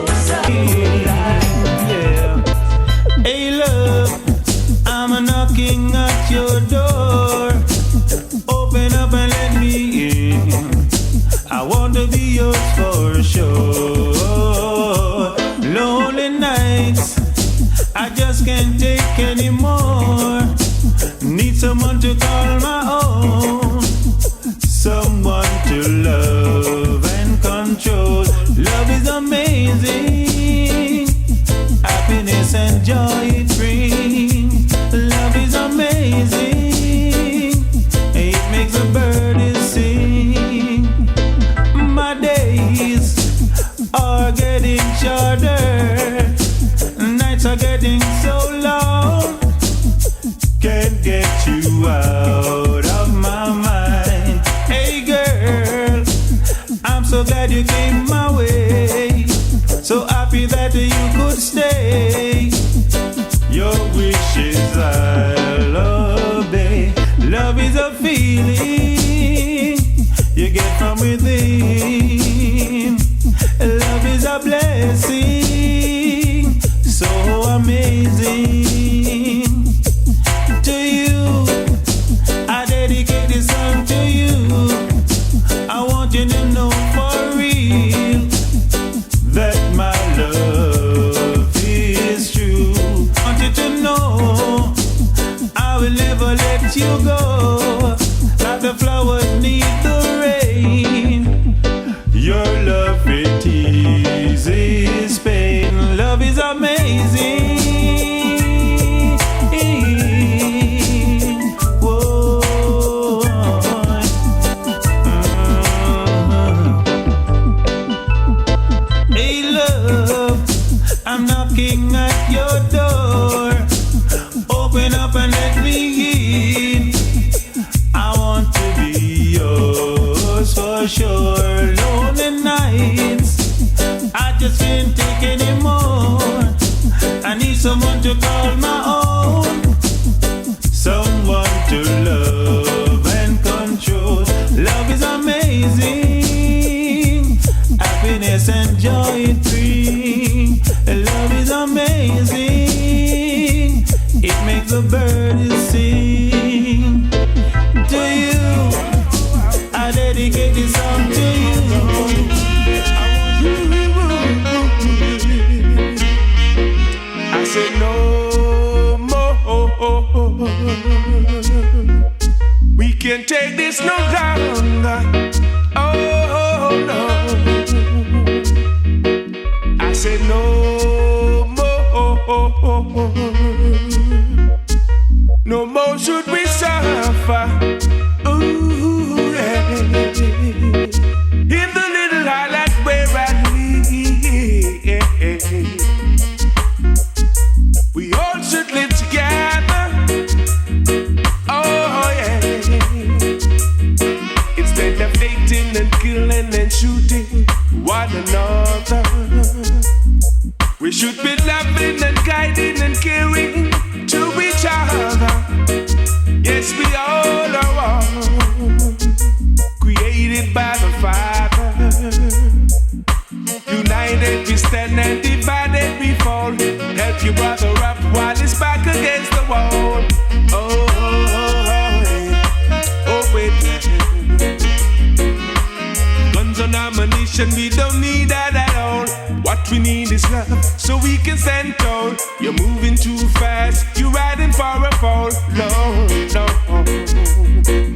Yeah. Hey love, I'm knocking at your door. Open up and let me in. I want to be yours for sure. Lonely nights, I just can't take anymore. Need someone to call my own. Someone to love and control. Love is amazing. Happiness and joy it brings. Love is amazing. It makes a bird sing. My days are getting shorter. Nights are getting so long. Can't get you out of my mind. Hey girl, I'm so glad you came my way. So happy that you could stay. Your wishes I'll obey. Love is a feeling you get from within. Love is a blessing, so amazing. To you, I dedicate this song to you. I want you to know for real that my love is true. I want you to know I will never let you go. Like the flowers need the rain. Your love it eases pain. Love is amazing. I'm knocking at your door. Open up and let me in. I want to be yours for sure. Lonely nights, I just can't take anymore. I need someone to call my own. Someone to love and control. Love is amazing. Happiness and joy it brings. Love is amazing. It makes a bird sing. To you, I dedicate this song to you. I said no more. We can't take this no longer. Oh no. I said no more. No more should we suffer. Ooh, yeah. In the little island where I live, we all should live together. Oh yeah. Instead of hating and killing and shooting one another, we should be loving and guiding and caring to each other. Yes, we all are one, created by the Father. United we stand and divided we fall. Help your brother up while he's back against the wall. Oh, wait. Guns and ammunition, we don't need that at all. What we need is love, so we can stand tall. You're moving too fast, you're riding for a fall. No.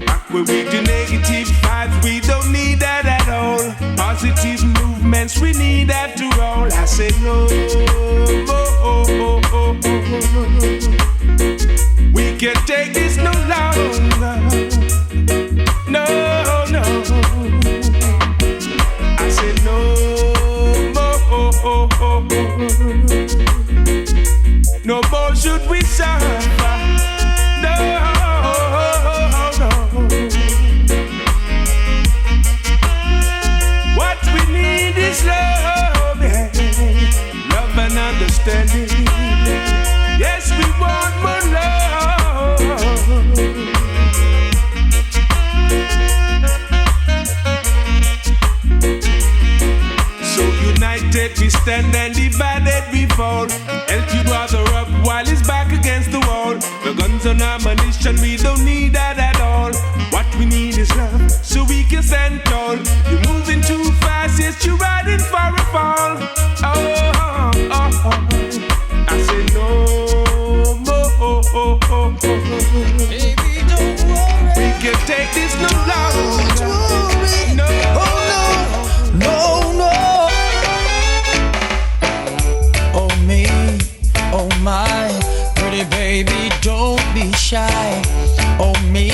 Back where we do negative vibes, we don't need that at all. Positive movements, we need after all. I said no. We can't take this no longer. No. I said no. No more should we suffer. No. What we need is love, yeah. Love and understanding. Yes, we want more love. stand and divided we fall. Help you brother up while he's back against the wall. The guns and ammunition, we don't need that at all. What we need is love, so we can stand tall. You're moving too fast, yes, you're riding for a fall. I say no more. Baby, don't worry. We can take this no longer. No, no. Oh me, oh my, pretty baby, don't be shy. Oh me,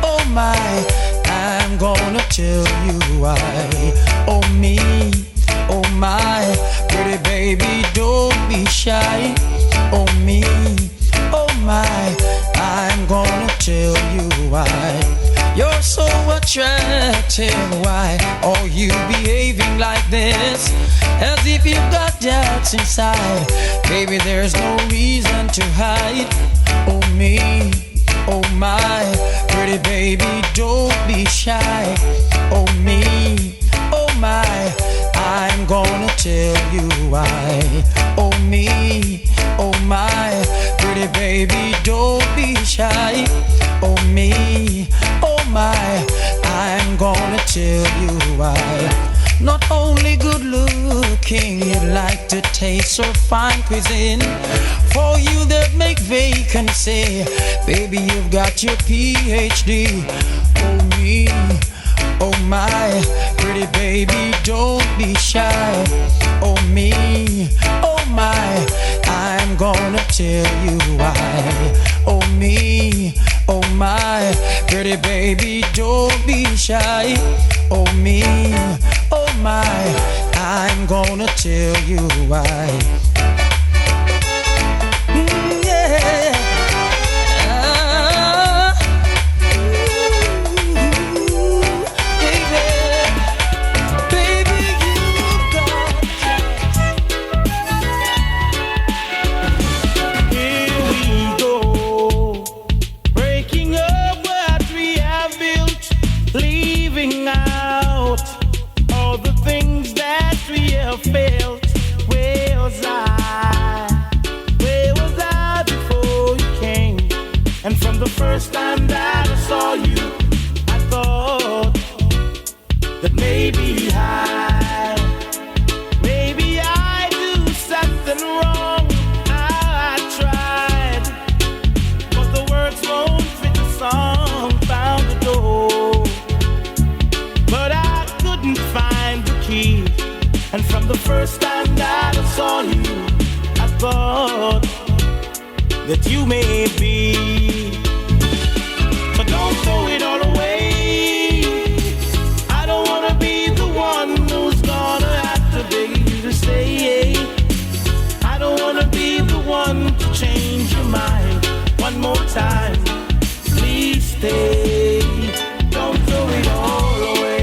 oh my, I'm gonna tell you why. Oh me, oh my, pretty baby, don't be shy. Oh me, oh my, I'm gonna tell you why. You're so attractive, why are you behaving like this? As if you've got doubts inside. Baby, there's no reason to hide. Oh me, oh my, pretty baby, don't be shy. Oh me, oh my, I'm gonna tell you why. Oh me, oh my, pretty baby, don't be shy. Oh me, oh my, I'm gonna tell you why. Not only good looking, you like to taste so fine cuisine. For you that make vacancy, baby, you've got your PhD. Oh me, oh my, pretty baby, don't be shy. Oh me, oh my, I'm gonna tell you why. Oh me, oh my, pretty baby, don't be shy. Oh me, oh my, I'm gonna tell you why. Yeah. Failed. Where was I before you came? And from the first time that I saw you, I thought that maybe I do something wrong. I tried, but the words won't fit the song. Found the door, but I couldn't find the key. And from the first time that I saw you, I thought that you may be. But don't throw it all away. I don't wanna be the one who's gonna have to beg you to stay. I don't wanna be the one to change your mind one more time. Please stay. Don't throw it all away.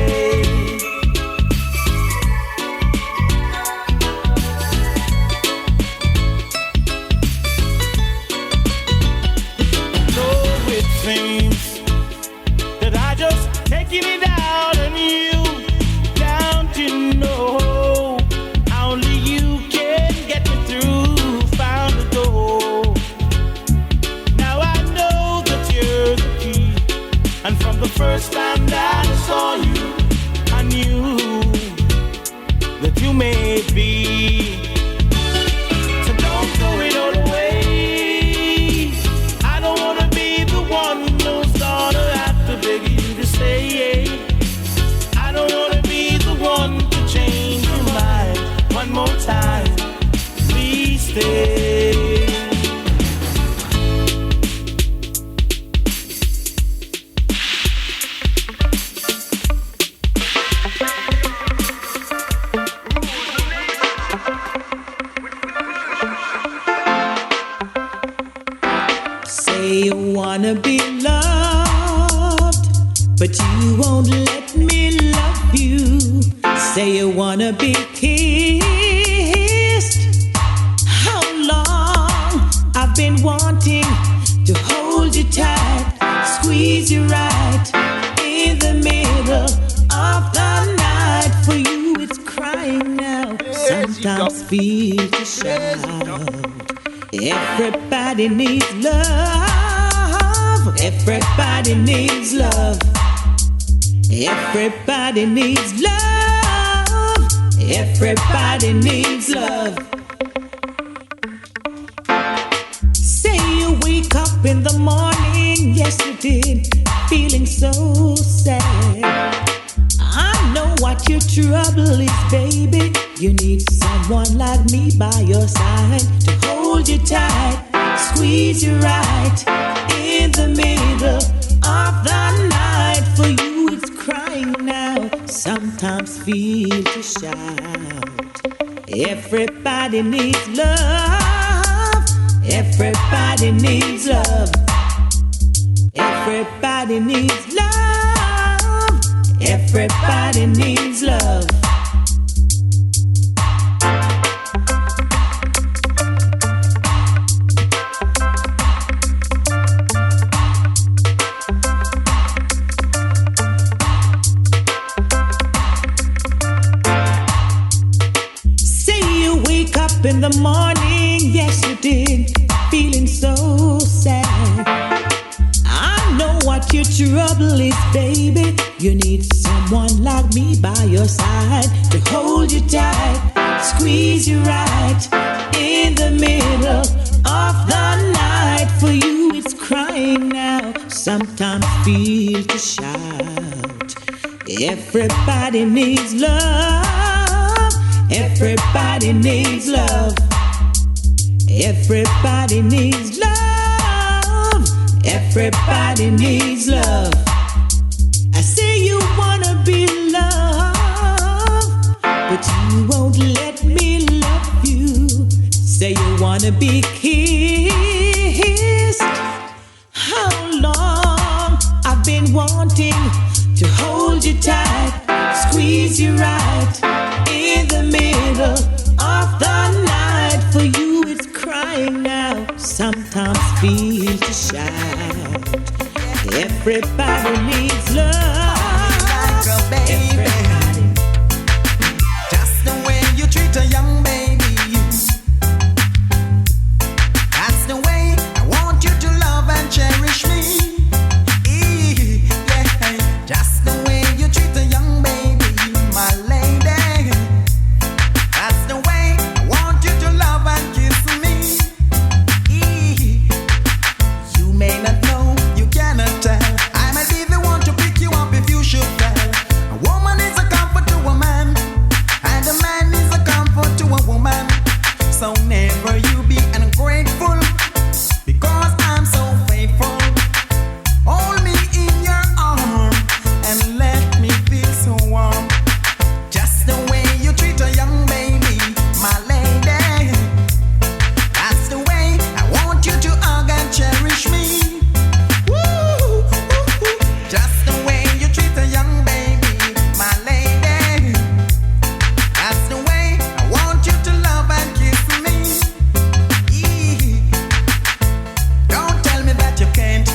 That I just taking it out on you. Don't you know only you can get me through? Found the door. Now I know that you're the key. And from the first time that I saw you, I knew that you may be. So don't throw it all away. I don't wanna be the one to change your mind one more time. Please stay. Say you wanna be loved, but you won't let me love you. Say you wanna be kissed. How long I've been wanting to hold you tight, squeeze you right in the middle of the night. For you it's crying now. Sometimes sometimes feel to shout. Everybody needs love. Everybody needs love. Everybody needs love. Everybody needs love. Say you wake up in the morning, yes you did, feeling so sad. I know what your trouble is, baby. You need someone like me by your side to hold you tight, squeeze you right in the middle of the night. For you it's crying now, sometimes feel to shout. Everybody needs love. Everybody needs love. Everybody needs love. Everybody needs love. Say you wake up in the morning, yes you did, feeling so sad. I know what your trouble is, baby. You need someone like me by your side to hold you tight, squeeze you right in the middle of the night. For you it's crying now, sometimes feel to shout. Everybody needs love. Everybody needs love. Everybody needs love. Everybody needs love. I say you wanna be loved, but you won't let me love you. Say you wanna be kissed. How long I've been wanting to hold you tight, squeeze you right in the middle of the night. For you it's crying now, sometimes feel to shout. Everybody needs love. Like a baby. Everybody. Just the way you treat a young baby. That's the way I want you to love and cherish me. Yeah. Just the way you treat a young baby, my lady. That's the way I want you to love and kiss me. You may not know, you cannot tell. I might be the one to pick you up if you should fail. A woman is a comfort to a man, and a man is a comfort to a woman. So never you be ungrateful, because I'm so faithful. Hold me in your arm and let me feel so warm. Just the way you treat a young baby, my lady. That's the way I want you to hug and cherish me. Woo! Just the way you treat a young baby, my lady. That's the way I want you to love and kiss me. Don't tell me that you can't.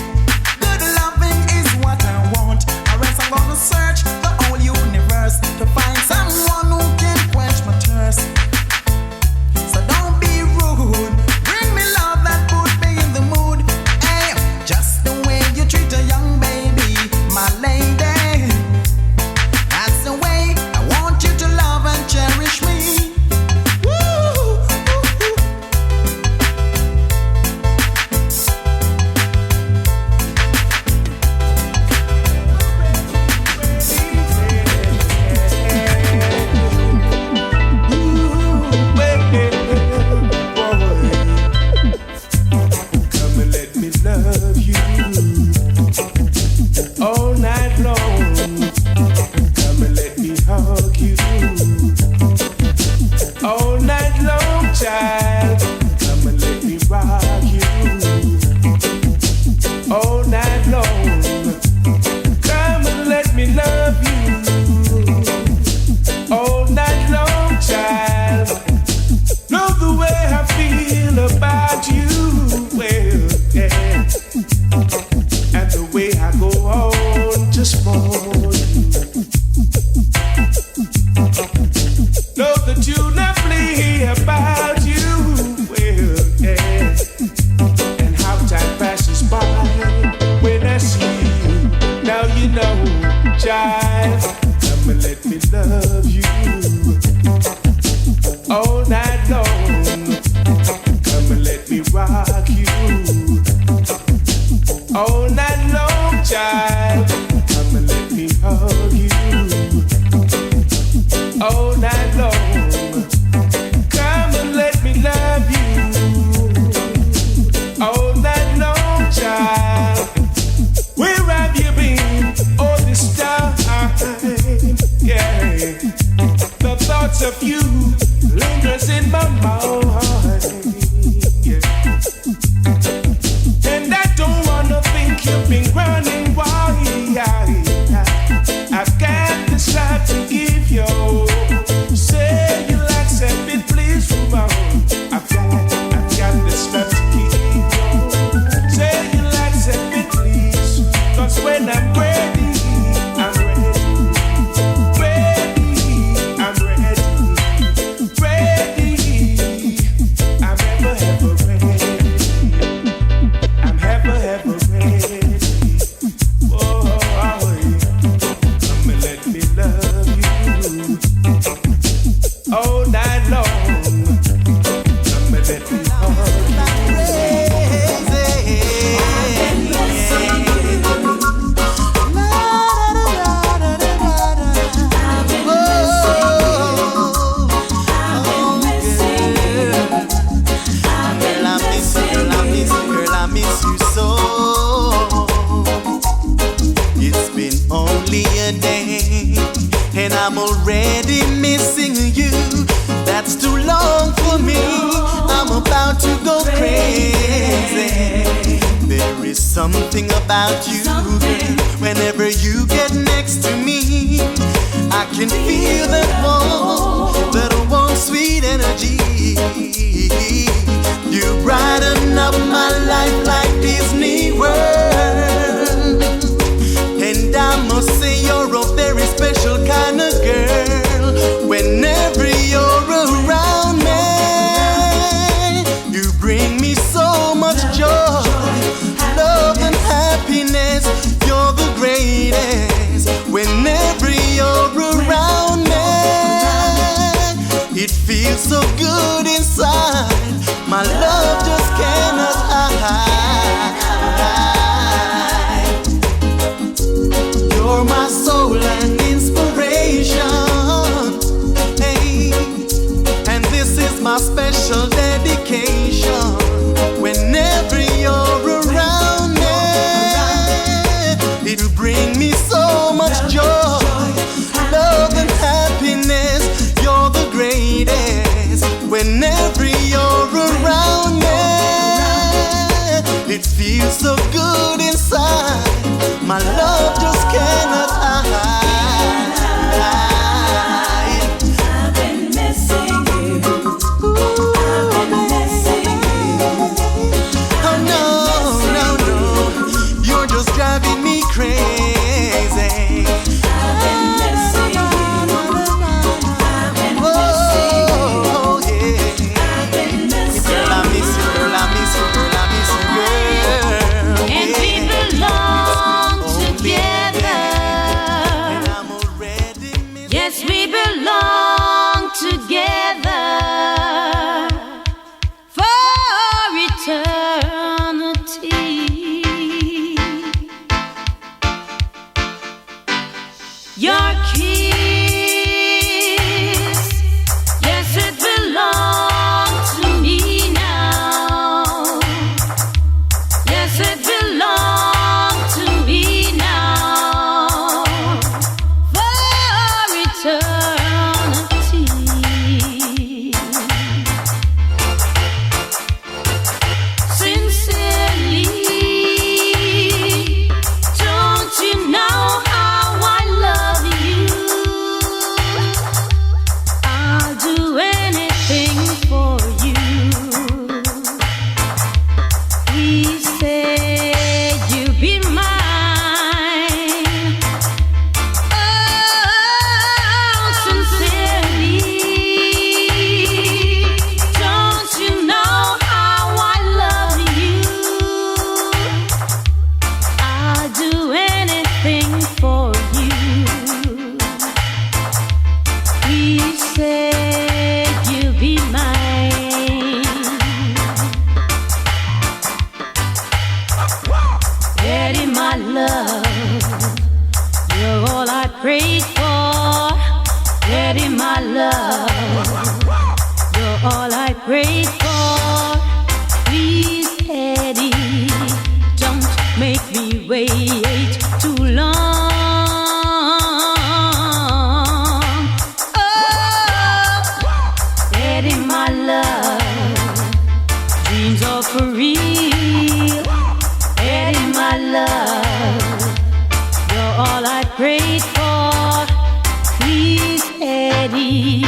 Good loving is what I want, or else I'm gonna search the whole universe to find someone who can quench my thirst. So don't be rude, bring me love that put me in the mood. Hey, just the way you treat a young baby, my lady. That's the way I want you to love and cherish me. Woo! Come and let me love you all night long. Come and let me hug you all night long, child. Come and let me rock you all night long. Come and let me love you all night long, child. Know the way I feel about you, well, yeah. And the way I go on just for you. Know that you not please. long for me. I'm about to go crazy. There is something about you, girl. Whenever you get next to me, I can feel that warm, sweet energy. You brighten up my life like Disney World. And I must say you're a very special kind of girl. Whenever you're around me, you bring me so much joy, love and happiness. You're the greatest. Whenever you're around me, it feels so good inside. My love just cannot hide. You're my soul and inspiration. Hey, and this is my special dedication. Whenever you're around me, it'll bring me so much joy, love and happiness. You're the greatest. Whenever you're around me, it feels so good inside. My love just cannot hide. I've been missing you. I've been missing you. Oh no, no, no, you're just driving me crazy. I've been missing you. I've been missing you. Oh yeah, I've been missing girl, I miss you, girl, I miss you, girl, I miss you, girl. And we belong together. And I'm already missing. Yes, we belong together for eternity. Your kiss, yes, it belongs to me now. Yes, it belongs to me now for eternity. Sincerely, don't you know how I love you? I'll do anything for you. Please say you'll be mine. Oh, sincerely, don't you know how I love you? I'll do anything for you. Please say you'll be mine. Daddy, my love, you're all I prayed for. Daddy, my love, you're all I prayed for. Please, Daddy, don't make me wait too long. Oh, Daddy, my love, dreams are for real. Daddy, my love, you're all I prayed for. Please, Eddie,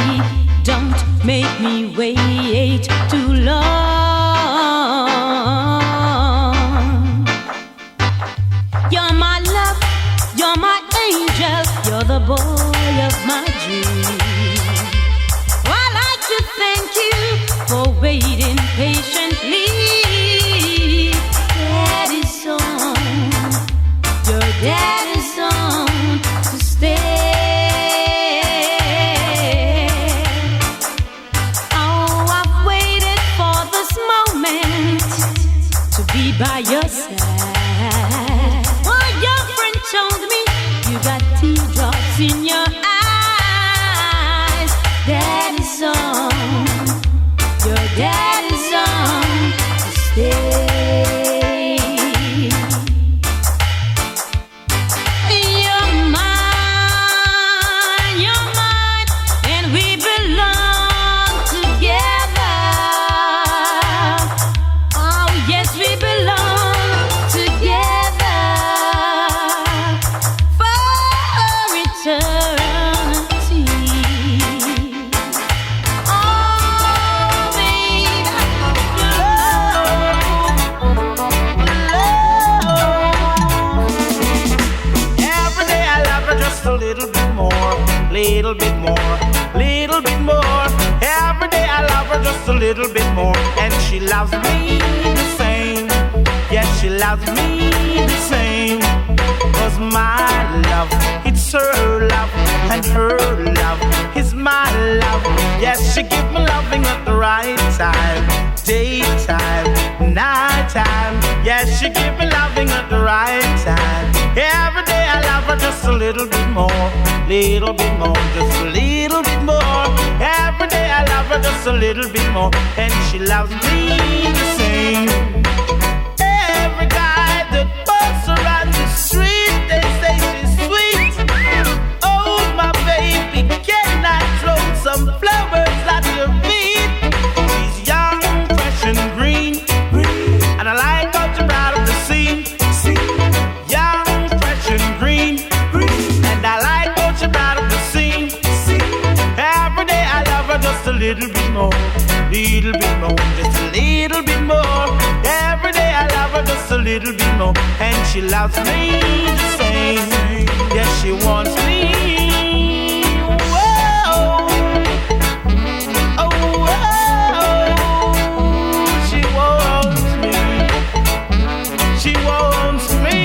don't make me wait too long. You're my love, you're my angel, you're the boy of my dreams. I'd like to thank you for waiting patiently. Daddy's on, your daddy's on to stay. Oh, I've waited for this moment to be by your side. Oh, your friend told me you got teardrops in your eyes. Daddy's on, your daddy's on to stay. You're mine, and we belong together. little bit more, little bit more. Every day I love her just a little bit more, and she loves me the same. Yes, she loves me the same. 'Cause my love, it's her love, and her love is my love. Yes, she gives me loving at the right time, daytime, nighttime. Yes, she gives me loving at the right time. Every day I love her just a little bit more, little bit more, just a little bit more. Every day I love her just a little bit more, and she loves me the same. Every guy that walks around the street, they say she's sweet. Oh, my baby, can I throw some flowers at your feet? She's young, fresh and green, and I like how she brought up the scene. Young, fresh and green, and I like how she brought up the scene. Every day I love her just a little bit more, little bit more, just a little bit more. Every day I love her just a little bit more, and she loves me the same. Yes, she wants me. Whoa. Oh, whoa. She wants me. She wants me.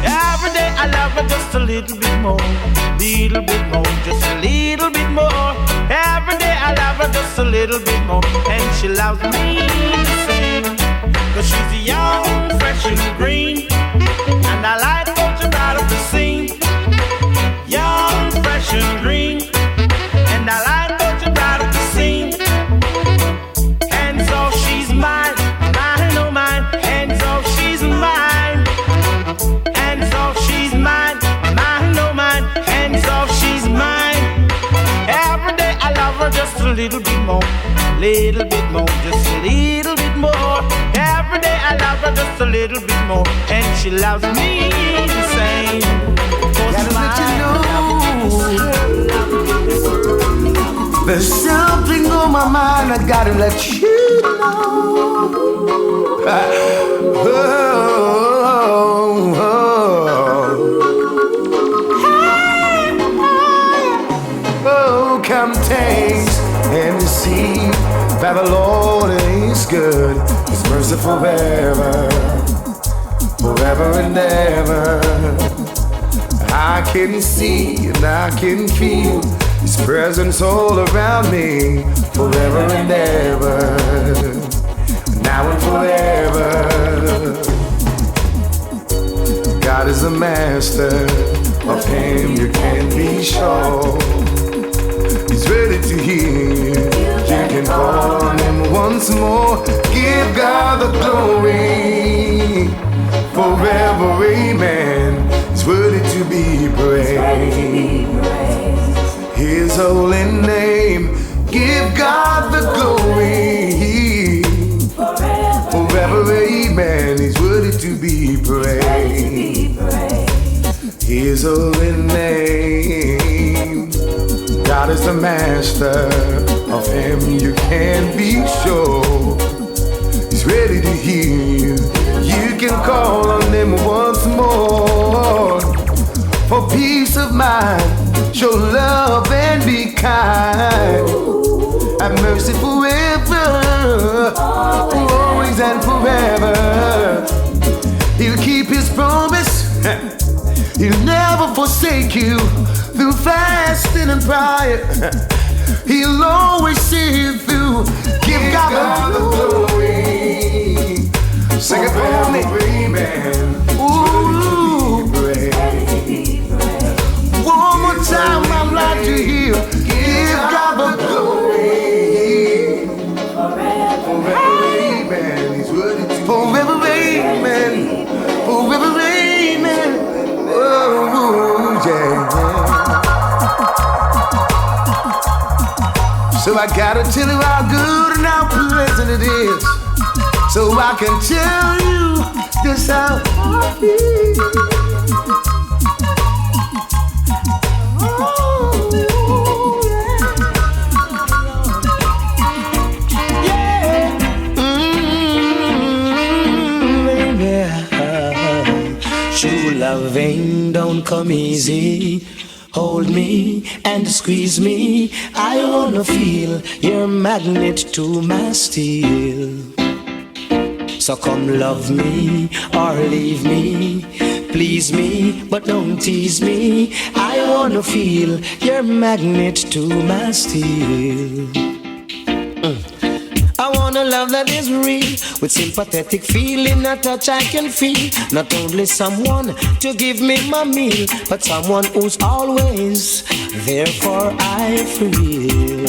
Every day I love her just a little bit more, little bit more, just a little bit more. Every day I love her just a little bit more, and she loves me the same. 'Cause she's young, fresh and green, and I like how she brought up the scene. Young, fresh and green, and I like how she brought up the scene. And so she's mine, mine, oh mine, and so she's mine. And so she's mine, mine, oh mine, and so she's mine. Every day I love her just a little bit more, little bit more, just a little bit more. Every day I love her just a little bit more, and she loves me the same. Gotta let you know there's something on my mind. I gotta let you know. Oh, come taste and see that the Lord is good. His mercy forever, forever and ever. I can see and I can feel His presence all around me, forever and ever, now and forever. God is the master, of Him you can be sure. He's ready to hear you. You can call on Him once more. Give God the glory, forever, amen. He's worthy to be praised. His holy name. Give God the glory, forever, amen. He's worthy to be praised. His holy name. God is the master, of Him you can be sure. He's ready to hear you. You can call on Him once more. For peace of mind, show love and be kind. Have mercy forever, always and forever. He'll keep His promise. He'll never forsake you. Through fasting and prayer, He'll always see you through. Give God the glory. Sing it for me, amen. Ooh, one more time, I'd like to hear. Give God the glory. Forever, amen. He's worthy to forever, amen. Forever, amen. Oh, yeah. So I gotta tell you how good and how pleasant it is, so I can tell you just how I feel. True loving don't come easy. hold me and squeeze me. I wanna feel your magnet to my steel. So come love me or leave me, please me but don't tease me. I wanna feel your magnet to my steel. I want a love that is real, with sympathetic feeling, a touch I can feel. Not only someone to give me my meal, but someone who's always there for I feel.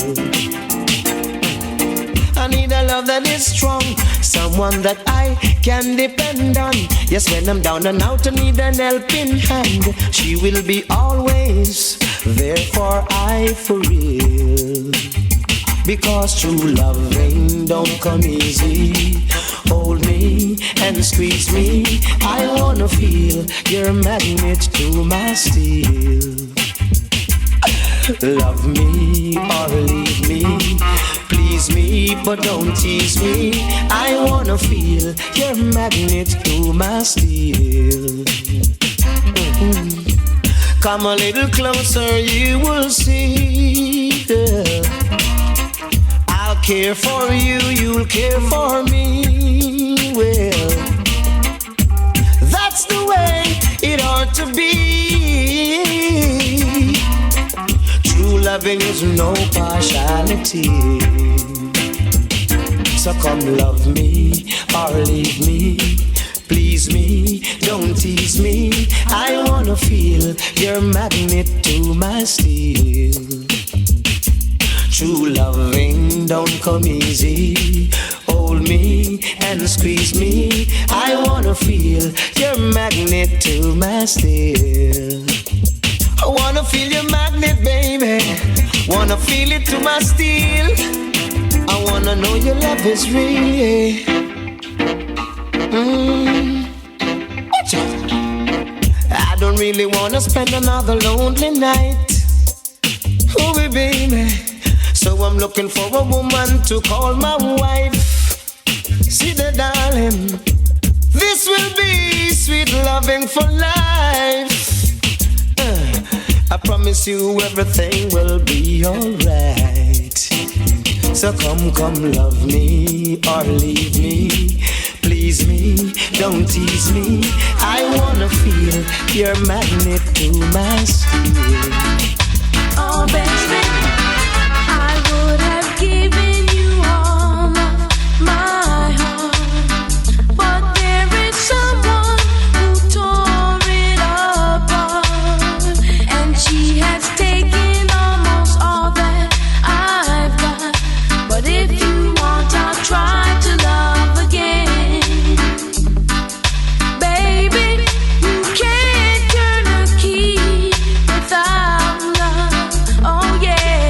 I need a love that is strong, someone that I can depend on. Yes, when I'm down and out, I need an helping hand. She will be always there for I for real. Because true loving don't come easy. Hold me and squeeze me. I wanna feel your magnet to my steel. Love me or leave me, please me but don't tease me. I wanna feel your magnet to my steel. Come a little closer, you will see, girl. I'll care for you, you'll care for me. Well, that's the way it ought to be. True loving is no partiality. So come love me or leave me, please me, don't tease me. I wanna feel your magnet to my steel. True loving don't come easy. Hold me and squeeze me. I wanna feel your magnet to my steel. I wanna feel your magnet, baby. Wanna feel it to my steel. I wanna know your love is real. I don't really wanna spend another lonely night. Oh, baby. So I'm looking for a woman to call my wife. See the darling, this will be sweet loving for life. I promise you everything will be alright. So come love me or leave me, please me, don't tease me. I wanna feel your magnet to my steel. Oh baby, I would have given you all of my heart, but there is someone who tore it apart, and she has taken almost all that I've got. But if you want, I'll try to love again. Baby, you can't turn a key without love. Oh yeah.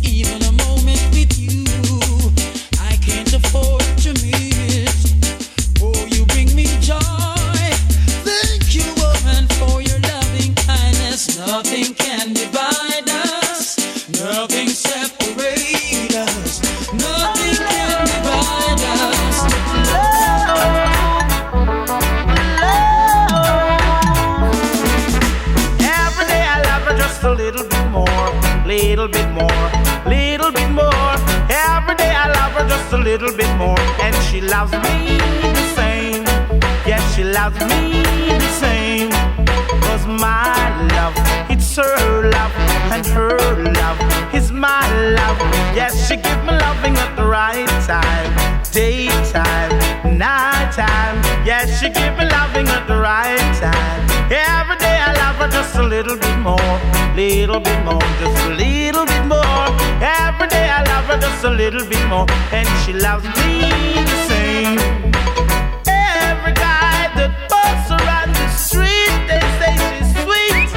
even a moment with you. I can't afford to miss. Oh, you bring me joy. Thank you, woman, for your loving kindness. Nothing can divide us. Nothing separate us. Nothing can divide us. Every day I love her just a little bit more, little bit more, little bit more. Every day I love her just a little bit more, and she loves me the same. Yes, she loves me the same. 'Cause my love, it's her love, and her love is my love. Yes, she gives me loving at the right time, daytime, nighttime. Yes, she gives me loving at the right time. Every day I love her just a little bit more, just a little bit more. Every day I love her just a little bit more, and she loves me the same. Every guy that walks around the street, they say she's sweet.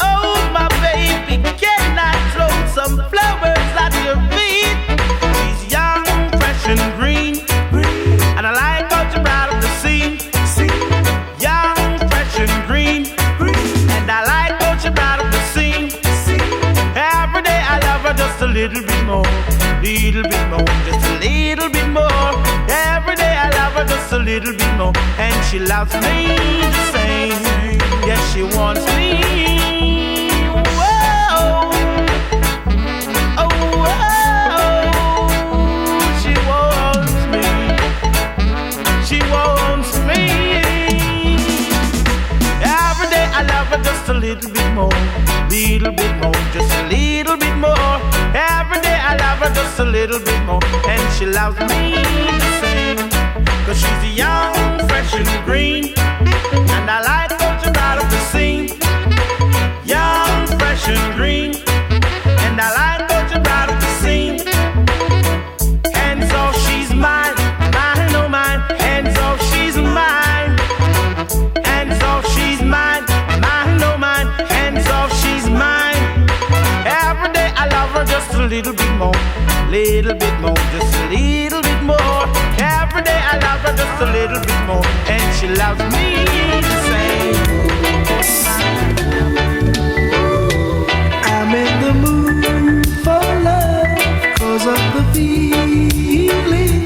Oh, my baby, can I throw some flowers at your feet? She's young, fresh and green, and I like how she brought up the scene. Young, fresh and green, and I like how she brought up the scene. Every day I love her just a little bit more, just a little bit more. Every day I love her just a little bit more, and she loves me the same. Yes, she wants me. Whoa. Oh, whoa. She wants me. She wants me. Every day I love her just a little bit more, just a little bit more. Every day I love her just a little bit more, and she loves me the same. 'Cause she's young, fresh and green, and I like how she brought up the scene. Young, fresh and green, and I like how she brought up the scene. Hands off, she's mine, mine, oh mine. Hands off, she's mine. Hands off, she's mine, mine, oh mine. Hands off, she's mine. Every day I love her just a little bit more, just a little bit more. Every day I love her just a little bit more, and she loves me the same. I'm in the mood for love, 'cause of the feeling.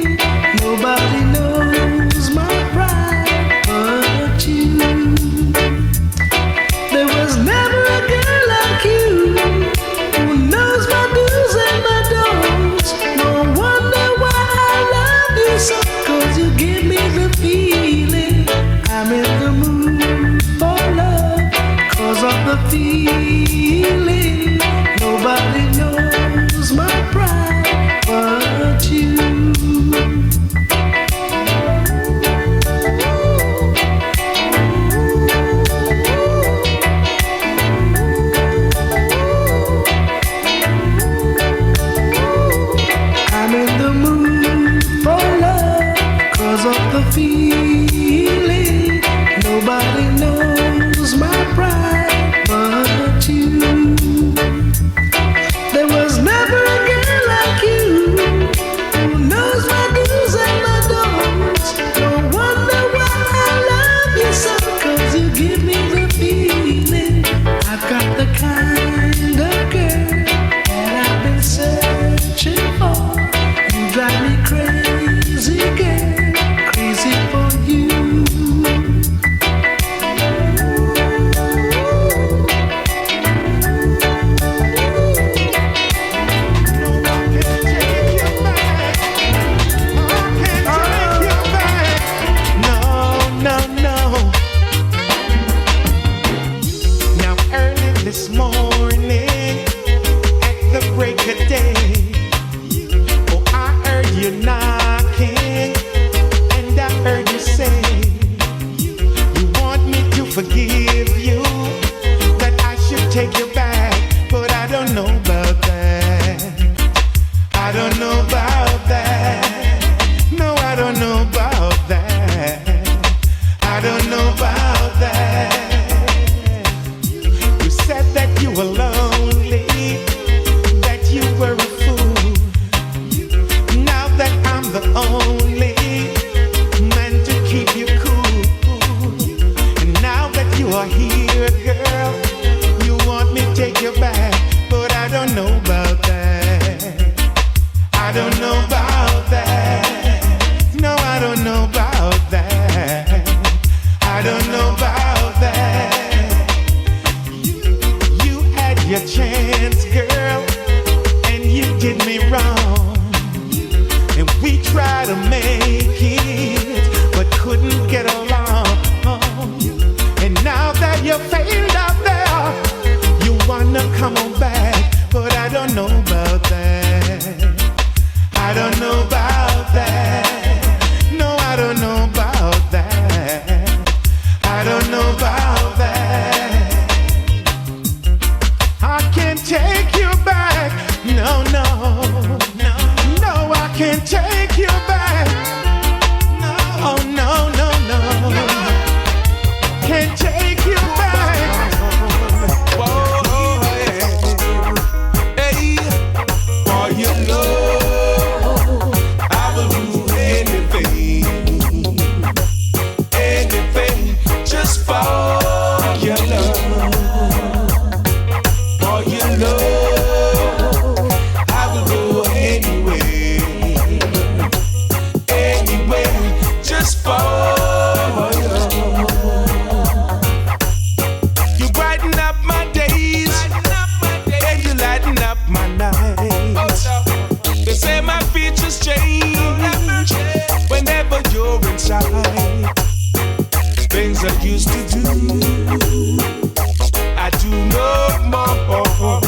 Nobody knows my pride but you. There was never a girl like you, who knows my do's and my don'ts. No wonder why I love you so, 'cause you give me the feeling. I'm in the mood for love, 'cause of the feeling. Nobody knows my pride but you. I'm in the mood for love, 'cause of the feeling. Nobody knows my pride but you. There was never a girl like you, who knows my do's and my don'ts. No wonder why I love you so, 'cause you give me the feeling. I've got the kind of girl that I've been searching for. You drive me crazy, girl, crazy for you. This morning at the break of day, oh, I heard you knocking, and I heard you say you want me to forgive you, that I should take you back, but I don't know about that. I don't know about that. No, I don't know about that. I don't know about that. You said that you were here, girl. You want me to take you back, but I don't know about that. I don't know about that. No, I don't know about that. I don't know about that. You had your chance, girl, and you did me wrong. And we tried to make it, but couldn't get along. And now that you failed out there, you wanna come on back, but I don't know about that. I don't know about that. No, I don't know about that. I don't know about that. I can't take you back. No, no, no, no, I can't take you back. No, no, no, no. Can't take you back. Whoa, hey, for your love, I will do anything, anything, just for your love. For your love, I will go anywhere, anywhere, just for your love. You brighten up my days, and you lighten up my nights. They say my features change whenever you're inside. Things I used to do, I do no more.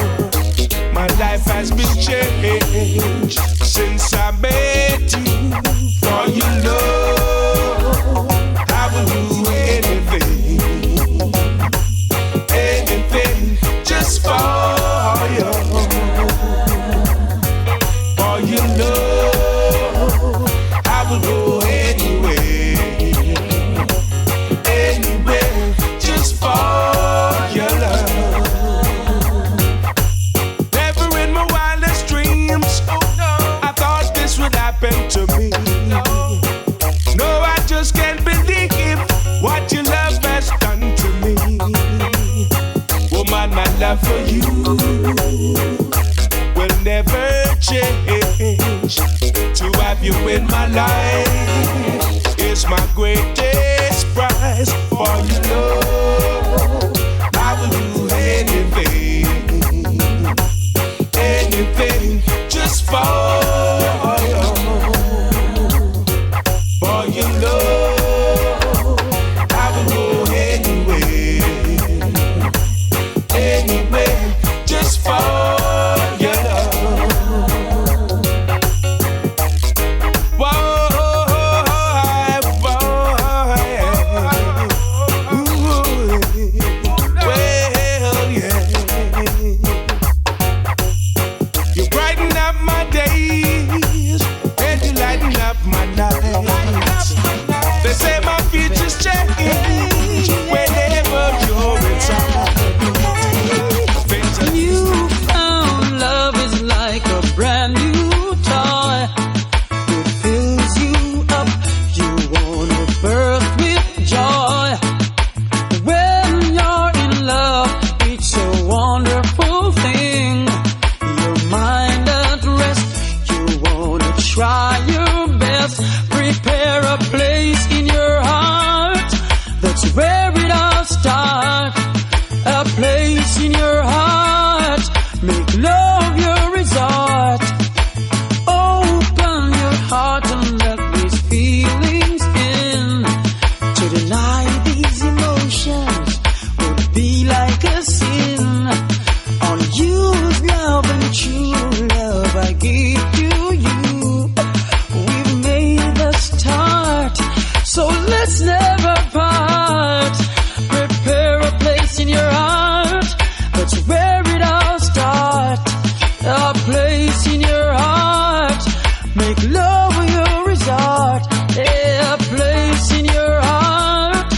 My life has been changed since I met you. For your love, I will do anything, anything, just for you. For your love, I will go anywhere, anywhere, just for your love. Never in my wildest dreams, I thought this would happen to me. No, I just can't believe what your love has done to me. Woman, my love for you will never change. To have you in my life is my greatest prize. For your love, I will do anything, anything, just for you. For your love, I will go anywhere, anywhere, just for your love. Whoa, well, yeah. You brighten up my days, and you lighten up my nights. They say my future's change whenever you're inside. Things are You found love is like a brand new toy. It fills you up, you wanna burst with joy. When you're in love, it's a wonderful thing. Your mind at rest, you wanna try your best. Prepare a place in your heart, that's where it all starts. A place in your heart, make love your resort. Open your heart and let these feelings in. To deny these emotions would be like a sin. Unused love and true love I give to you. We've made the start, so let's never part. Prepare a place in your heart, that's where it all starts. A place in your heart, make love your resort. A place in your heart,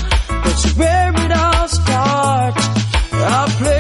that's where it all starts. A place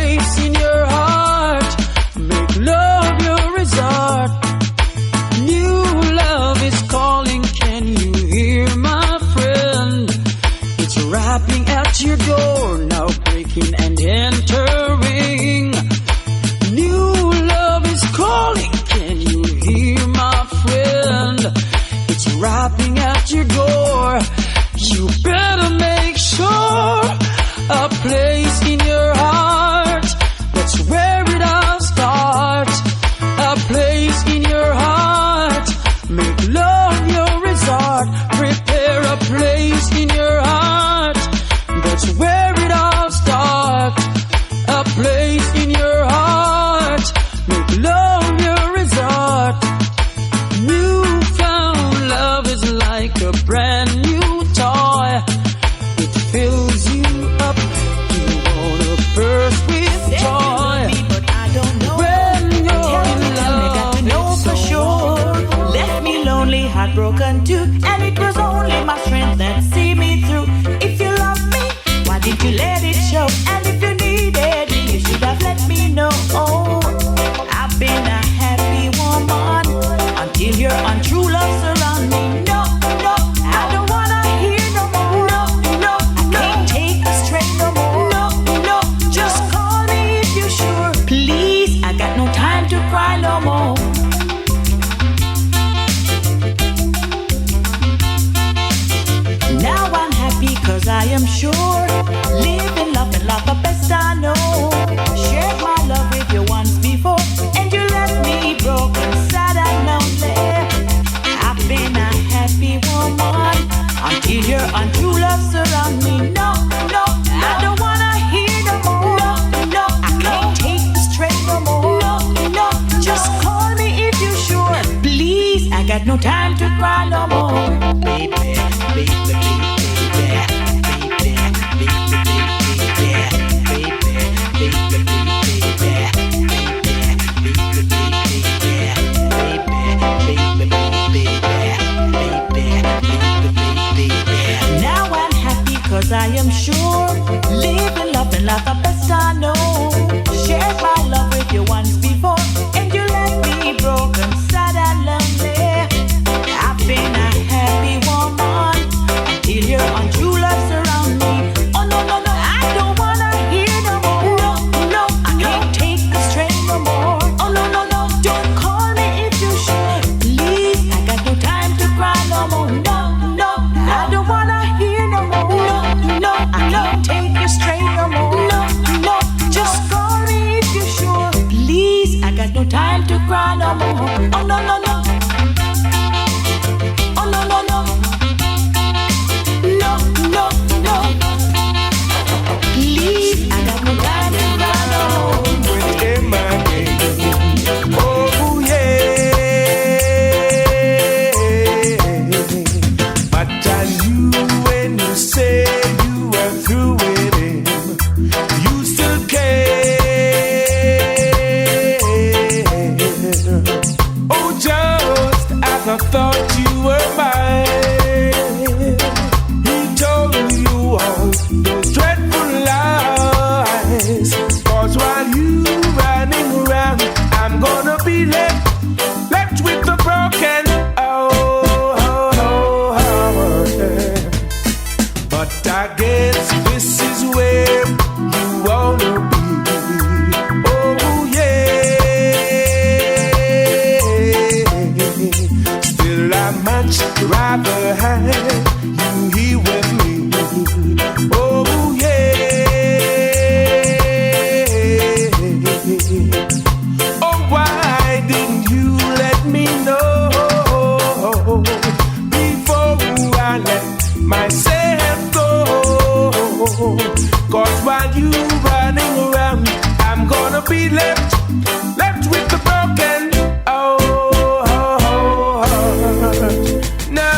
be left with the broken. Oh, no,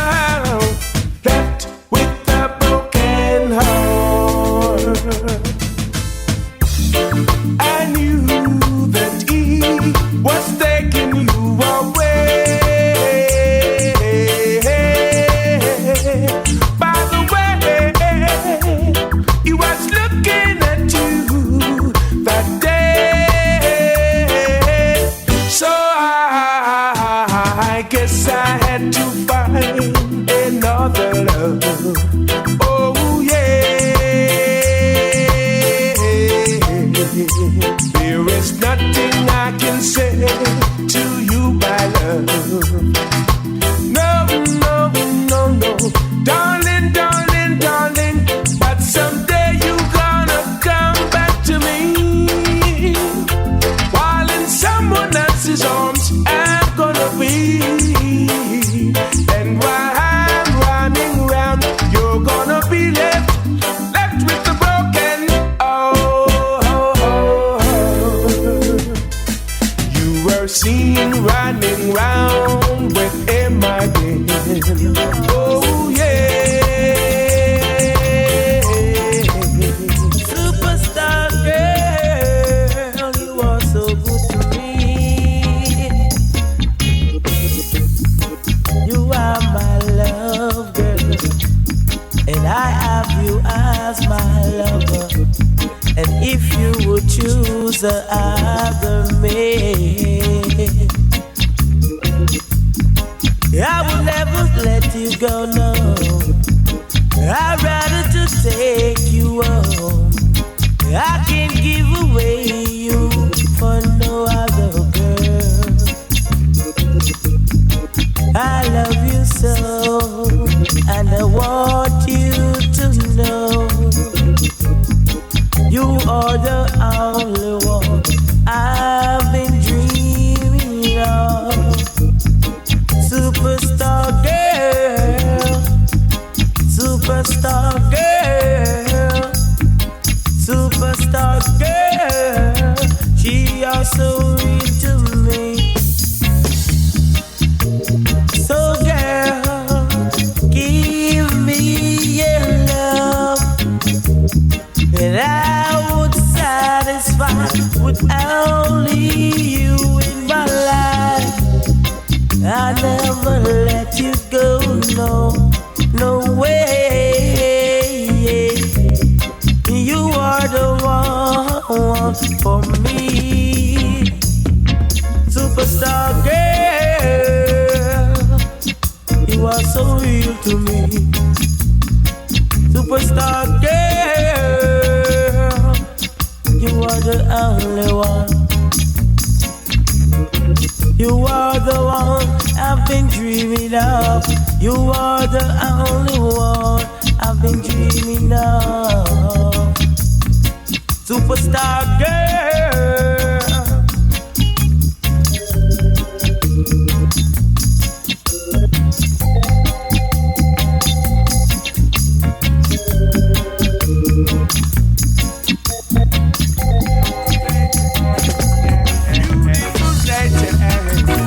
left with the broken heart. I knew that he was taking you away. By the way, he was looking at you that day. So I guess I had to find another love. Oh yeah. There is nothing I can say to you, my love. No, no, no, no, darling, darling, darling. But someday you gonna come back to me. While in someone else's arms, I'm gonna be. And while I'm running round, you're gonna be left with the broken. You were seen running round with him again. Oh yeah. Superstar girl, you are so good to me. You are my love girl, and I have you as my lover. And if you would choose the other man, I will never let you go, no. I'd rather to take you home. I can't give away you for no other girl. I love you so, and I want you to know you are the only one I've been dreaming of. Superstar girl, superstar girl, superstar girl. She also real to me. So girl, give me your love, and I would satisfy with only you in my life. I never let you go, no, no way. You are the one for me. Superstar girl, you are so real to me. Superstar girl, you are the only one. You are the one I've been dreaming of. You are the only one I've been dreaming of. Superstar girl.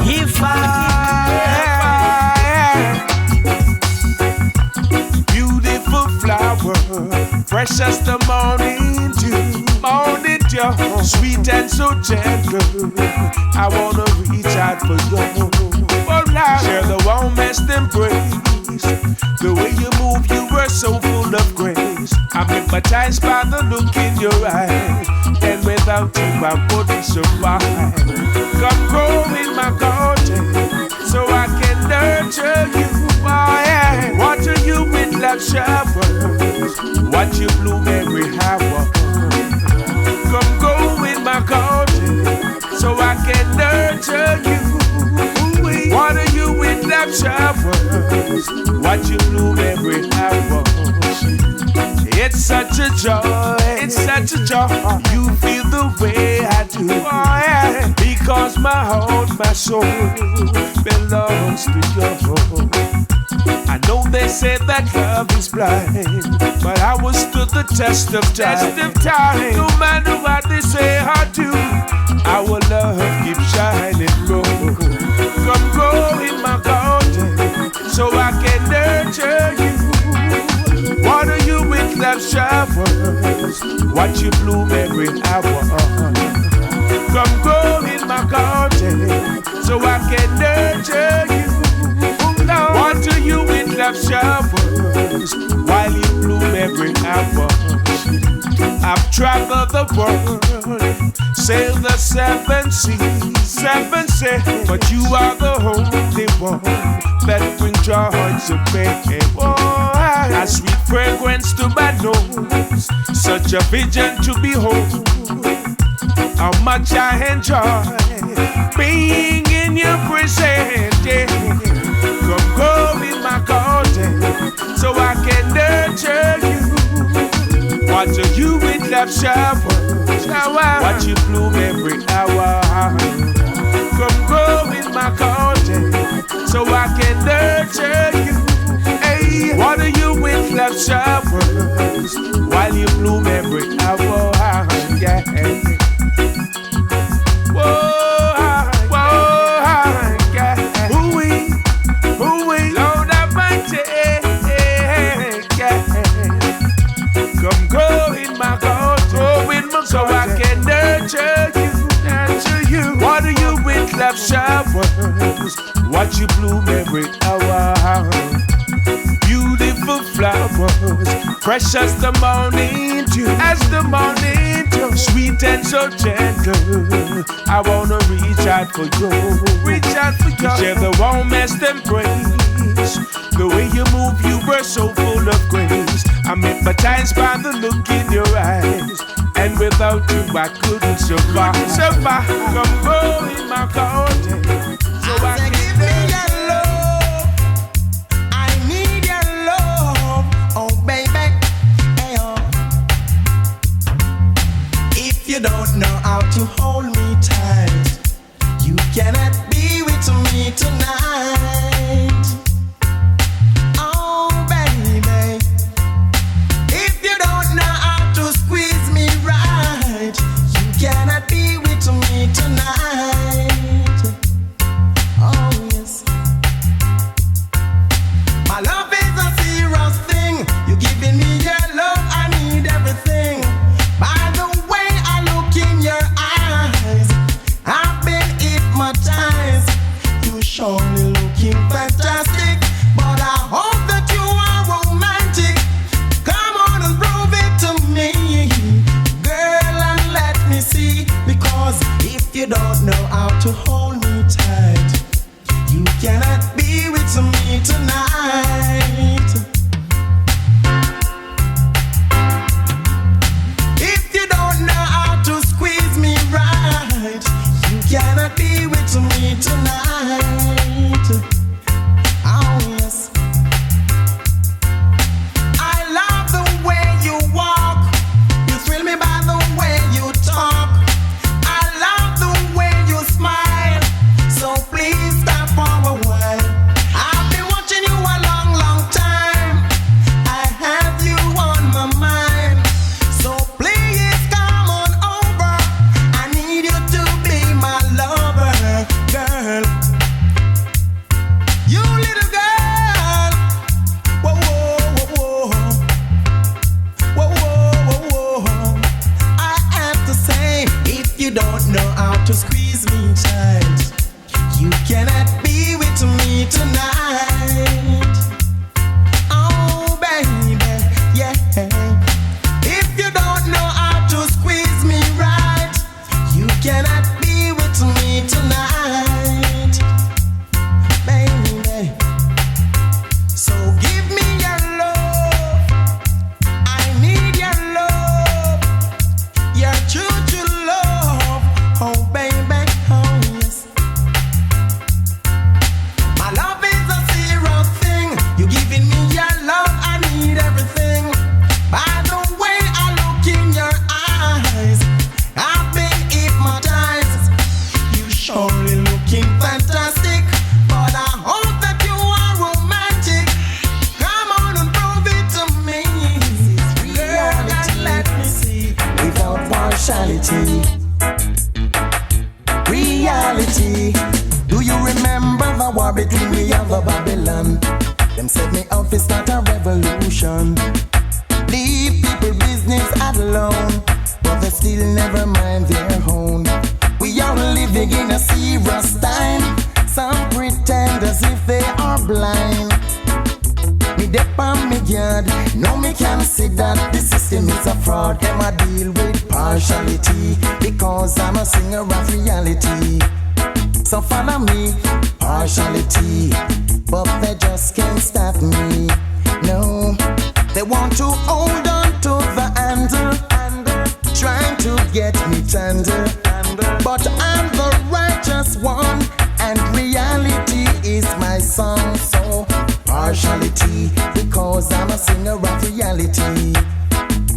If I beautiful flower, fresh as the morning dew, sweet and so gentle. I wanna reach out for you. Oh, now share the warmest embrace. The way you move, you were so full of grace. I'm hypnotized by the look in your eyes, and without you I wouldn't survive. Come grow in my garden, so I can nurture you. Oh, yeah. Water you with love showers, watch you bloom every hour. Come go in my garden, so I can nurture you. Water you with love showers, watch you bloom every hour. It's such a joy, it's such a joy. You feel the way I do, oh, yeah. Because my heart, my soul belongs to you. I know they say that love is blind, but I was stood the test of time. No matter what they say or do, showers. Watch you bloom every hour. Come grow in my garden so I can nurture you. Water you with love showers while you bloom every hour. I've traveled the world, sailed the 7 seas, but you are the only one that brings joy to me. A sweet fragrance to my nose, such a vision to behold. How much I enjoy being in your presence. Yeah. Come go in my garden so I can nurture you. Water you with love showers. Watch you bloom every hour. Come grow in my garden so I can nurture you. Hey, water you with love showers while you bloom every hour. Yeah. Whoa, yeah. Ooh-wee, Lord Almighty, yeah. Come grow in my garden, so I can nurture you. Water you with love showers, watch you bloom every hour. Beautiful flowers, fresh as the morning dew, sweet and so gentle. I wanna reach out for you, share the warmest embrace. The way you move, you were so full of grace. I'm hypnotized by the look in your eyes, and without you I couldn't survive. Come go in my garden, so I can give me your love. I need your love, oh baby. Hey, oh. If you don't know how to hold me tight, you cannot be with me tonight. Oh baby, if you don't know how to squeeze me right, you cannot be with me tonight. Oh yes, my love is a serious thing. You giving me your love, I need everything. By the way I look in your eyes, I've been hypnotized. You surely looking fantastic, but I hope that you are romantic. Come on and prove it to me, girl, and let me see. Because if you don't know how to hold me tight, you cannot be with me tonight. If you don't know how to squeeze me right, you cannot be with me tonight. Oh yes, I love the way you walk. You thrill me by the way you talk. I love the way you smile. So please stop for a while. I've been watching you a long, long time. I have you on my mind. So please come on over. I need you to be my lover, girl. You little girl. Whoa, whoa, whoa, whoa. Whoa, whoa, whoa, whoa. I have to say, if you don't know how to squeeze me tight, you cannot be with me tonight. Oh baby, yeah. If you don't know how to squeeze me right, you cannot be with me tonight, baby. So give me your love, I need your love, your true love, oh baby, oh yes. My love is a serious thing. You giving me your love, I need everything. By the way I look in your eyes, I've been hypnotized. You surely looking fantastic, but I hope that you are romantic. Come on and prove it to me, girl, and let me see. Without partiality, reality. Do you remember the war between we and the Babylon? Them set me out to start a revolution. Leave people busy still never mind their own. We are living in a serious time. Some pretend as if they are blind. Me dep on me yard, no me can see that the system is a fraud. Them I deal with partiality because I'm a singer of reality. So follow me, partiality, but they just can't stop me. No, they want to hold on to the handle, trying to get me tender. But I'm the righteous one, and reality is my song. So partiality, because I'm a singer of reality.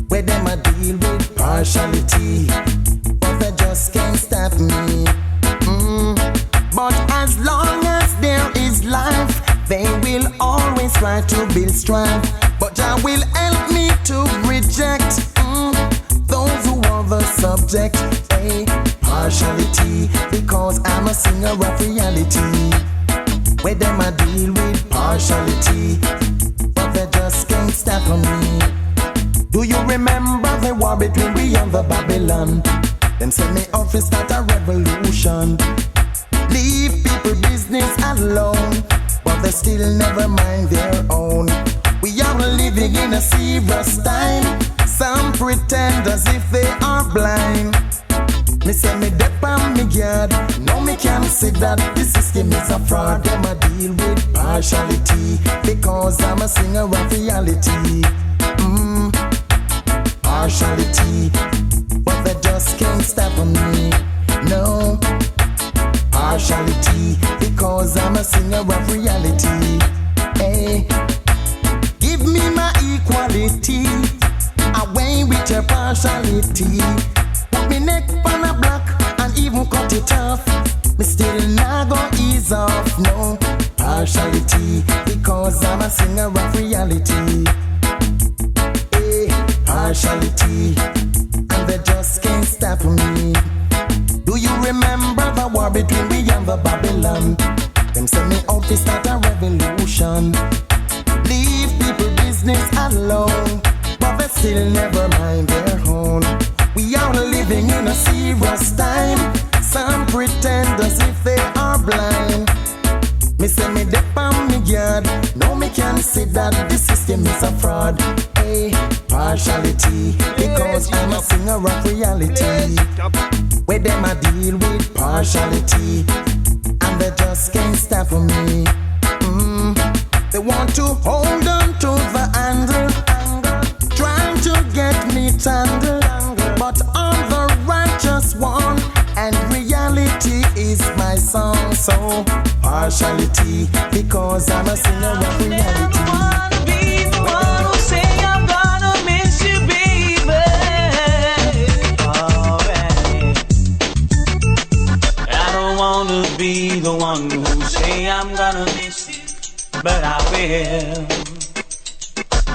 Where them I deal with partiality, but they just can't stop me. But as long as there is life, they will always try to build strife. But Jah will help me to reject those who are the subject. Hey, partiality, because I'm a singer of reality. Where them I deal with partiality, but they just can't stop me. Do you remember the war between we and the Babylon? Them send me out to start a revolution. Leave people business alone, but they still never mind their own. We are living in a serious time. Some pretend as if they are blind. Me say me dep on me yard, no me can see that the system is a fraud. Them I deal with partiality because I'm a singer of reality. Partiality, but they just can't stop me. No, partiality, because I'm a singer of reality. Hey, give me my equality, away with your partiality. Put me neck on a block and even cut it off. Me still not go ease off. No, partiality, because I'm a singer of reality. Hey, partiality, and they just can't stop me. Do you remember the war between we and the Babylon? Them send me out to start a revolution. Leave people business alone, but they still never mind their own. We are living in a serious time. Some pretend as if they are blind. Me say me dep on me yard, no me can see that the system is a fraud. Hey, partiality, because I'm a singer of reality. Where them I deal with partiality, and they just can't stop me. They want to hold on to the handle, trying to get me tangled. But I'm the righteous one, and reality is my song. So partiality, because I'm a singer of reality. I wanna be the one who say I'm gonna miss you, baby. I don't wanna be the one who say I'm gonna miss you, but I will.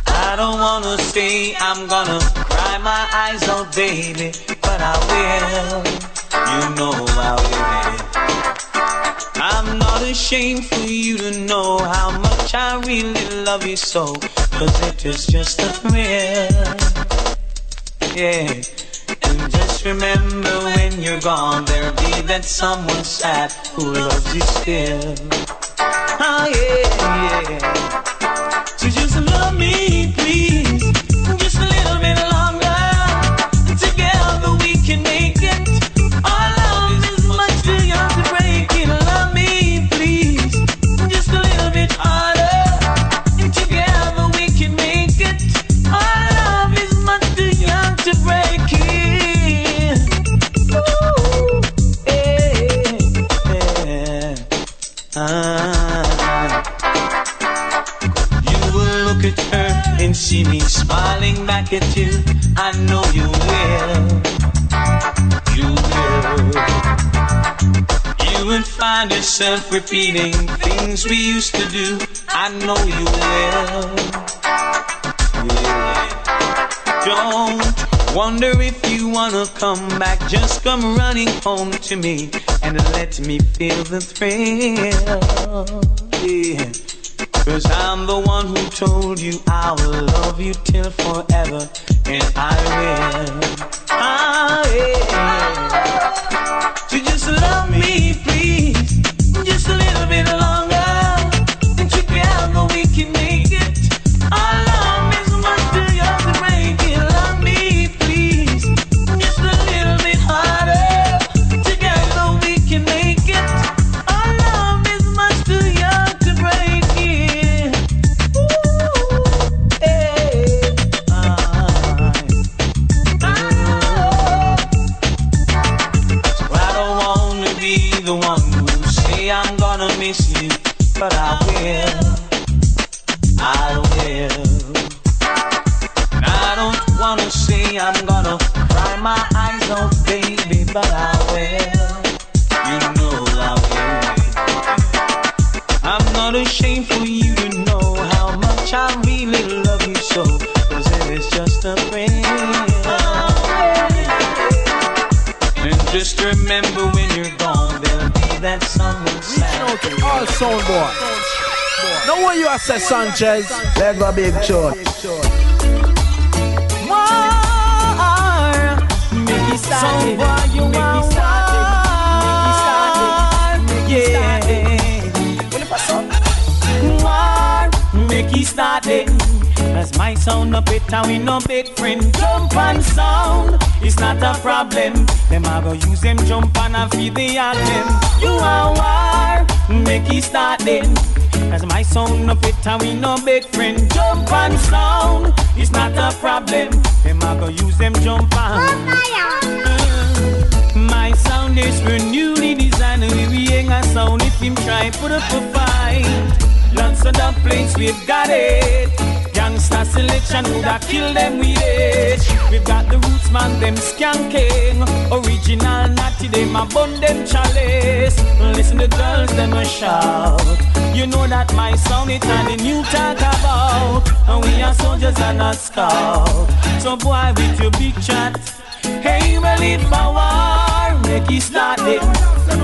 I don't wanna say I'm gonna cry my eyes out, baby, but I will. You know I will. I'm not ashamed for you to know how much I really love you so, 'cause it is just a thrill. Yeah. And just remember when you're gone, there'll be that someone sad who loves you still. Oh yeah, yeah. So just love me, please, just a little bit longer. Together we can make it. Our love is much too young to break it. Love me, please, just a little bit harder. Together we can make it. Our love is much too young to break it. Ooh, yeah, yeah. You will look at her and see me smiling back at you. I know you will. You will. You will find yourself repeating things we used to do. I know you will. Yeah. Don't wonder if you wanna come back. Just come running home to me and let me feel the thrill. Yeah. 'Cause I'm the one who told you I will love you till forever, and I will. So just love me, please, just a little bit longer, and check me out, but we can make it. Our love is much too young to break it. Love me, please, just a little bit harder. Together we can make it. Our love is much too young to break it. Ooh, hey, So I don't wanna be the one who say I'm gonna miss you, but I will. I will. And I don't wanna say I'm gonna cry my eyes out, baby, but I will. You know I will. I'm not ashamed for you to know how much I really love you so, 'cause it is just a friend. And just remember when you're gone, there'll be that someone sad. All sound boy. Now what you say, Sanchez? Let go big tune. Some boy you want war, make it start it. As my sound no better, we no big friend. Jump and sound, it's not a problem. Them I go use them jump and I feed the them. You want war, make it start it. As my sound no better, we no big friend. Jump and sound, it's not a problem. Them I go use them jump and. My sound is for newly designed. We ain't a sound if him try put up a fight. Lots of the plates we've got it. Gangsta selection woulda kill them with it. We've got the roots man, them skanking. Original natty, them a bun them chalice. Listen the girls, them a shout. You know that my sound it and the new talk about. And we are soldiers and a scout. So boy with your big chat, hey, we live for war, make it start it.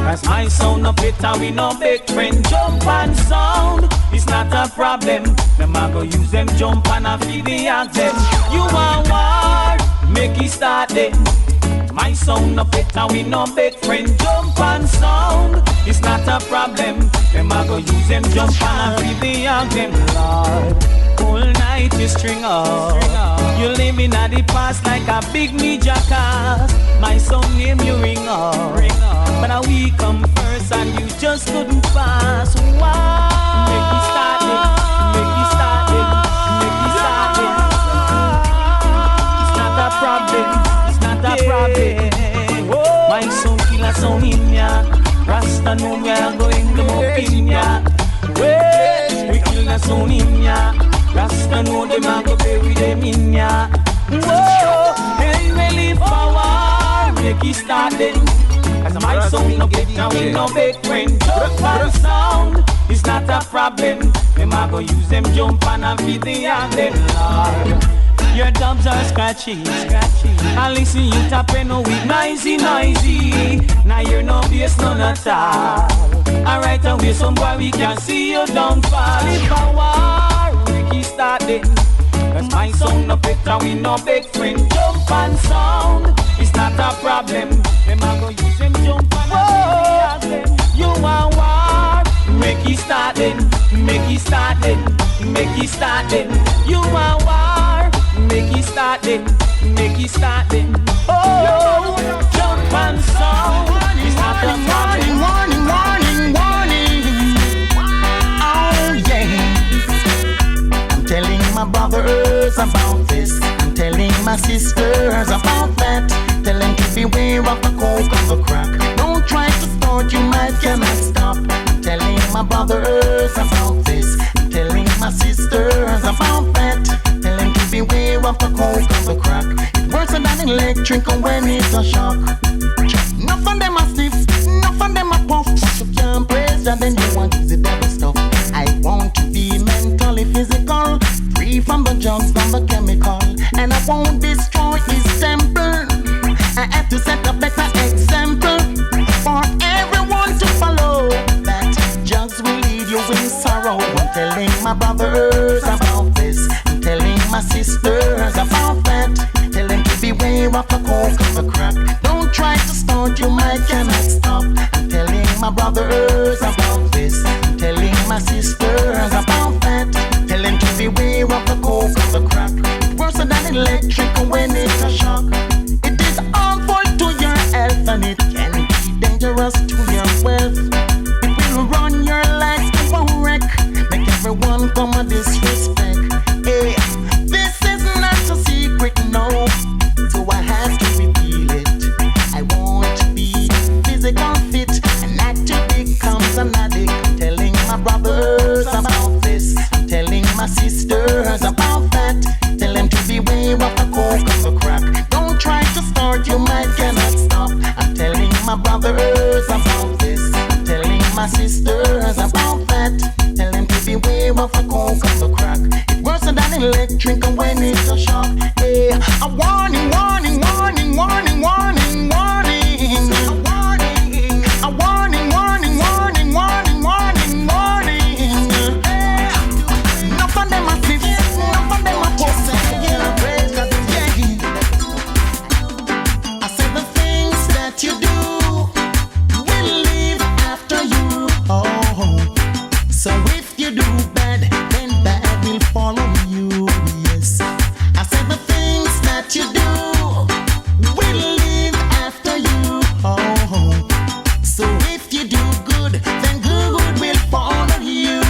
As my sound no better, we no big friend. Jump and sound, it's not a problem. Them I go use them jump and I feed the them. You want war, make it start it. My sound no better, we no big friend. Jump and sound, it's not a problem. Them I go use them jump and I feed the them. Lord, whole night you string up. You living at the past like a big me jackass. My song name you ring up. But now we come first and you just couldn't pass. Why? Make me start it, make me start it, make me start it. It's not a problem, it's not a problem. My song kill a song in ya. Rasta know we are going to move in ya. We kill a song in ya. Rasta know them a go bury them in ya. Whoa, hey, we live for war, make it start then. As my song no get down, we no big friend. Jump and sound, it's not a problem. Them a go use them jump and a feed the them, Lord. Your dubs are scratchy. I listen you tapping with noisy. Now you're no bass, none at all. Alright, away some boy we can see you downfall. If a war, make it start then. Cause my sound no better, we no big friend. Jump and sound, it's not a problem. Them a go use them jump and them. You want war, make it start then. Make it start then. Make it start then. You want war, make it start then. Make it start then. Oh, jump and sound, it's not a problem. Warning. Oh yeah. I'm telling my brothers about this. I'm telling my sisters about that. Tell them to beware of the coke and the crack. Don't try to start, you might cannot stop. I'm telling my brothers about this. I'm telling my sisters about that. Tell them to beware of the coke and the crack. It works than electric when it's a shock. Enough of them are stiff, enough of them are puff. You can't praise that, then you want to use the devil stuff. I want to be mentally physical, free from the drugs, from the chemical. And I won't destroy his temple. I have to set a better example for everyone to follow. That drugs will lead you in sorrow. I'm telling my brothers about this. I'm telling my sisters about that. Tell them to beware of the coke and the crack. Don't try to start, you might cannot stop. I'm telling my brothers about this. I'm telling my sisters about that. Tell them to beware of the coke and the crack. Worse than electric when it's a shock. It is harmful to your health and it can be dangerous to your wealth. It will run your life to a wreck. Make everyone come a disrespect. Hey, this is not a secret, no. So I have to reveal it. I want to be physical fit and not to become an addict. I'm telling my brothers about this. I'm telling my sisters about that. Tell them to beware of the coke and the crack. Don't try to start, you might cannot stop. I'm telling my brothers about this. I'm telling my sisters about that. Tell them to beware of the coke and the crack. It's worse than electric when it's a shock. Hey, a warning, warning, warning, warning, warning, warning. A warning, a warning, warning, warning, warning, warning, warning. Hey, enough of them are thieves, enough of them are pussy. I said the things that you do will live after you. Oh, so if you do bad, then bad will follow you. Yes, I said the things that you do will live after you. Oh, so if you do good, then good will follow you.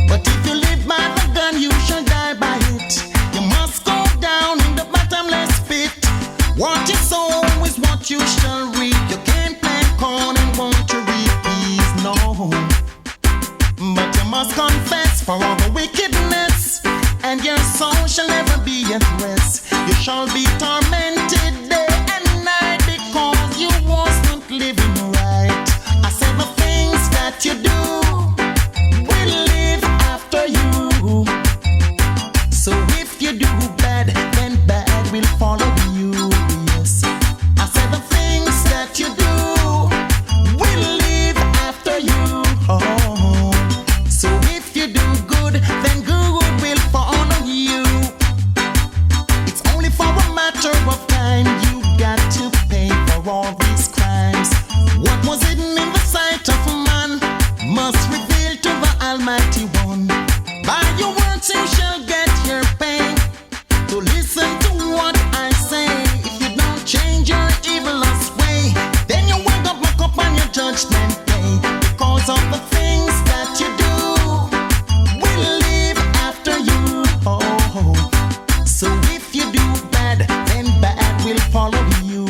But if you live by the gun, you shall die by it. You must go down in the bottomless pit. What you sow is what you shall reap. You can't plant corn and want to reap peas, no. But you must confess for all the wickedness, and your soul shall never be at rest. You shall be tormented day and night because you wasn't living right. I said the things that you do will live after you. So if you do bad, then bad will follow you. Yes, I said the things that you do will live after you. Oh, so if you do good, then good will follow you. It's only for a matter of time. You got to pay for all these crimes. What was hidden in the sight of a man must reveal to the Almighty One. By your words you shall get your pay. So listen to what I say. If you don't change your evilous way, then you will go back up on your judgment day. Because of the things that you do will live after you. Oh, so if you do bad, then bad will follow you.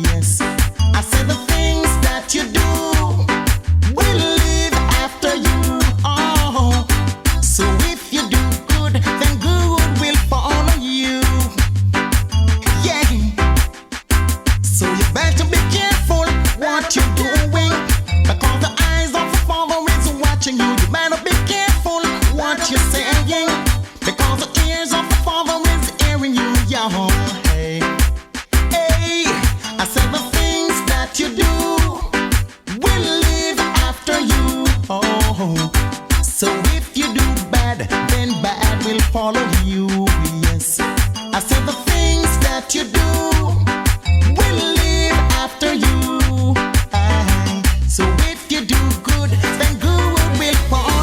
Yes, I said the things that you do will live after you. Oh, so if you do good, then good will follow you. Yeah, so you better be careful what you're doing, because the eyes of the Father is watching you. You better be careful what you're saying, because the ears of the Father is hearing you. Yeah, hey, hey, I said the things that you do will live after you. Oh, so if you do bad, then bad will follow you. Yes, I said the things that you do will live after you.